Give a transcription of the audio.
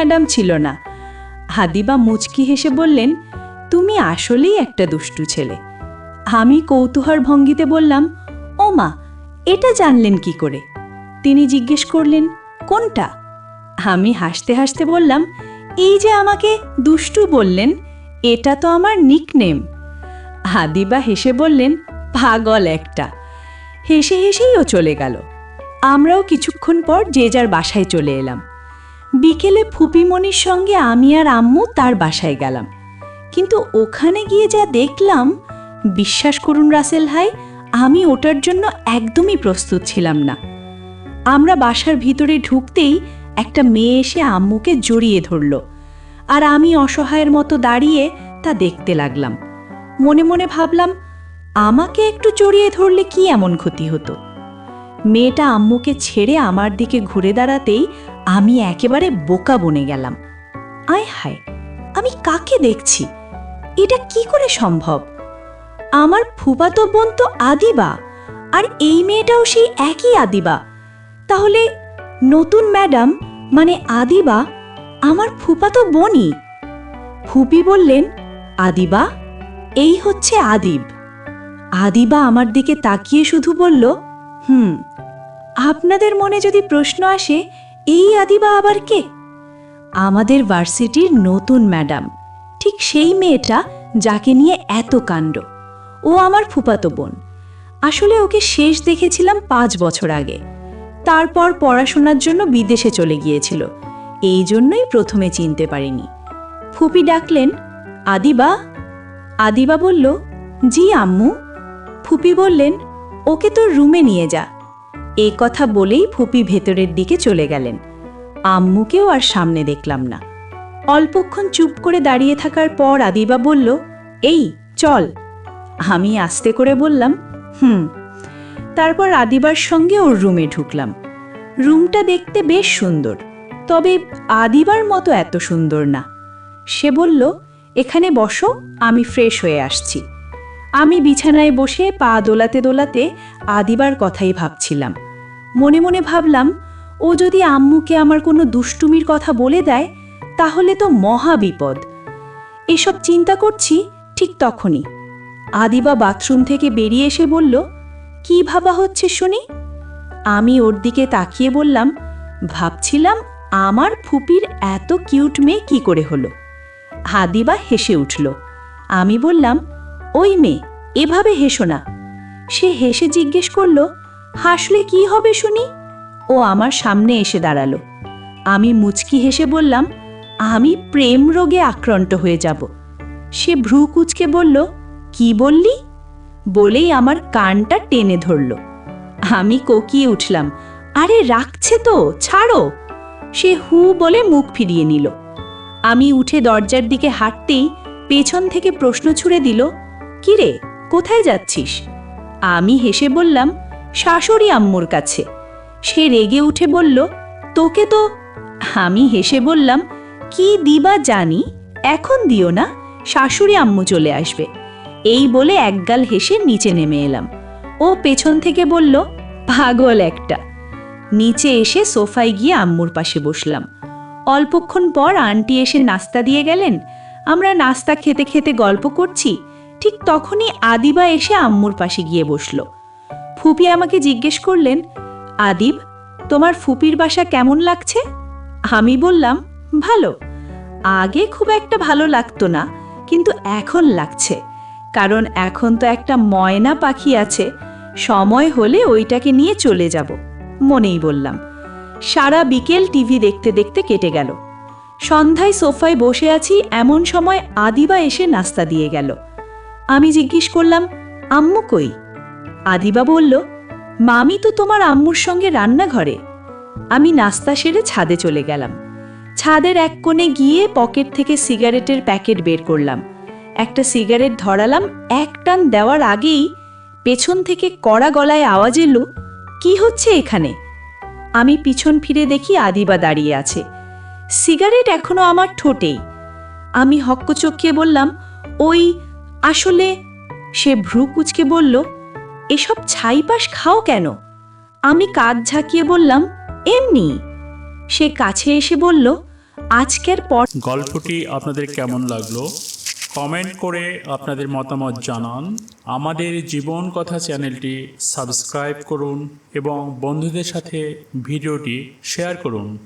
Madam ছিল না। আদিবা মুচকি হেসে বললেন, তুমি আসলেই একটা দুষ্টু ছেলে। আমি কৌতূহল ভঙ্গিতে বললাম, ও মা, এটা জানলেন কি করে? তিনি জিজ্ঞেস করলেন, কোনটা? আমি হাসতে হাসতে বললাম, এই যে আমাকে দুষ্টু বললেন, এটা তো আমার নিকনেম। আদিবা হেসে বললেন, পাগল একটা। হেসে হেসেই ও চলে গেল। আমরাও কিছুক্ষণ পর যে যার বাসায় চলে এলাম। বিকেলে ফুপিমণির সঙ্গে আমি আর আম্মু তার বাসায় গেলাম। কিন্তু ওখানে গিয়ে যা দেখলাম, বিশ্বাস করুন রাসেল ভাই, আমি ওটার জন্য একদমই প্রস্তুত ছিলাম না। আমরা বাসার ভিতরে ঢুকতেই একটা মেয়ে এসে আম্মুকে জড়িয়ে ধরল, আর আমি অসহায়ের মতো দাঁড়িয়ে তা দেখতে লাগলাম। মনে মনে ভাবলাম, আমাকে একটু জড়িয়ে ধরলে কি এমন ক্ষতি হতো? মেয়েটা আম্মুকে ছেড়ে আমার দিকে ঘুরে দাঁড়াতেই আমি একেবারে বোকা বনে গেলাম। আয় হায়, আমি কাকে দেখছি? এটা কি করে সম্ভব? আমার ফুফাতো বোন তো আদিবা, আর এই মেয়েটাও সেই একই আদিবা। তাহলে নতুন ম্যাডাম মানে আদিবা আমার ফুফাতো বোনই। ফুপি বললেন, আদিবা, এই হচ্ছে আদিব। আদিবা আমার দিকে তাকিয়ে শুধু বলল, আপনাদের মনে যদি প্রশ্ন আসে, এই আদিবা আবার কে? আমাদের ভার্সিটির নতুন ম্যাডাম, ঠিক সেই মেয়েটা যাকে নিয়ে এত কাণ্ড। ও আমার ফুফাতো বোন। আসলে ওকে শেষ দেখেছিলাম 5 বছর আগে। তারপর পড়াশোনার জন্য বিদেশে চলে গিয়েছিল, এই জন্যই প্রথমে চিনতে পারিনি। ফুপি ডাকলেন, আদিবা। আদিবা বলল, জি আম্মু। ফুপি বললেন, ওকে তোর রুমে নিয়ে যা। এ কথা বলেই ফুপি ভেতরের দিকে চলে গেলেন। আম্মুকেও আর সামনে দেখলাম না। অল্পক্ষণ চুপ করে দাঁড়িয়ে থাকার পর আদিবা বলল, এই চল। আমি আস্তে করে বললাম, তারপর আদিবার সঙ্গে ওর রুমে ঢুকলাম। রুমটা দেখতে বেশ সুন্দর, তবে আদিবার মতো এত সুন্দর না। সে বলল, এখানে বসো, আমি ফ্রেশ হয়ে আসছি। আমি বিছানায় বসে পা দোলাতে দোলাতে আদিবার কথাই ভাবছিলাম। মনে মনে ভাবলাম, ও যদি আম্মুকে আমার কোনো দুষ্টুমির কথা বলে দেয়, তাহলে তো মহা বিপদ। এসব চিন্তা করছি ঠিক তখনই আদিবা বাথরুম থেকে বেরিয়ে এসে বলল, কি ভাবা হচ্ছে শুনি? আমি ওর দিকে তাকিয়ে বললাম, ভাবছিলাম আমার ফুপির এত কিউট মেয়ে কি করে হলো। আদিবা হেসে উঠল। আমি বললাম, ওই মেয়ে, এভাবে হেসো না। সে হেসে জিজ্ঞেস করল, হাসলে কি হবে শুনি? ও আমার সামনে এসে দাঁড়ালো। আমি মুচকি হেসে বললাম, আমি প্রেম রোগে আক্রান্ত হয়ে যাব। সে ভ্রু কুঁচকে বলল, কি বললি? বলেই আমার কানটা টেনে ধরল। আমি কোকিয়ে উঠলাম, আরে রাখছে তো, ছাড়ো। সে হু বলে মুখ ফিরিয়ে নিল। আমি উঠে দরজার দিকে হাঁটতেই পেছন থেকে প্রশ্ন ছুড়ে দিল, কি রে, কোথায় যাচ্ছিস? আমি হেসে বললাম, শাশুড়ি আম্মুর কাছে। সে রেগে উঠে বলল, তোকে তো। আমি হেসে বললাম, কি দিবা জানি, এখন দিও না, শাশুড়ি আম্মু চলে আসবে। এই বলে একগাল হেসে নিচে নেমে এলাম। ও পেছন থেকে বলল, পাগল একটা। নিচে এসে সোফায় গিয়ে আম্মুর পাশে বসলাম। অল্পক্ষণ পর আন্টি এসে নাস্তা দিয়ে গেলেন। আমরা নাস্তা খেতে খেতে গল্প করছি, ঠিক তখনই আদিবা এসে আম্মুর পাশে গিয়ে বসল। ফুপি আমাকে জিজ্ঞেস করলেন, আদিব, তোমার ফুপির বাসা কেমন লাগছে? আমি বললাম, ভালো। আগে খুব একটা ভালো লাগতো না, কিন্তু এখন লাগছে, কারণ এখন তো একটা ময়না পাখি আছে, সময় হলে ওইটাকে নিয়ে চলে যাব, মনেই বললাম। সারা বিকেল টিভি দেখতে দেখতে কেটে গেল। সন্ধ্যায় সোফায় বসে আছি, এমন সময় আদিবা এসে নাস্তা দিয়ে গেল। আমি জিজ্ঞেস করলাম, আম্মু কই? আদিবা বলল, মামি তো তোমার আম্মুর সঙ্গে রান্নাঘরে। আমি নাস্তা সেরে ছাদে চলে গেলাম। ছাদের এক কোণে গিয়ে পকেট থেকে সিগারেটের প্যাকেট বের করলাম। একটা সিগারেট ধরালাম, এক টান দেওয়ার আগেই পেছন থেকে কড়া গলায় আওয়াজ এলো, কি হচ্ছে এখানে? আমি পিছন ফিরে দেখি আদিবা দাঁড়িয়ে আছে, সিগারেট এখনো আমার ঠোঁটেই। আমি হক্কচকিয়ে বললাম, ওই আসলে। সে ভ্রু কুঁচকে বলল, এসব ছাইপাশ খাও কেন? আমি কাঁধ ঝাঁকিয়ে বললাম, এমনি। সে কাছে এসে বলল, আজকের পর গল্পটি আপনাদের কেমন লাগলো কমেন্ট করে আপনাদের মতামত জানান। আমাদের জীবন কথা চ্যানেলটি সাবস্ক্রাইব করুন এবং বন্ধুদের সাথে ভিডিওটি শেয়ার করুন।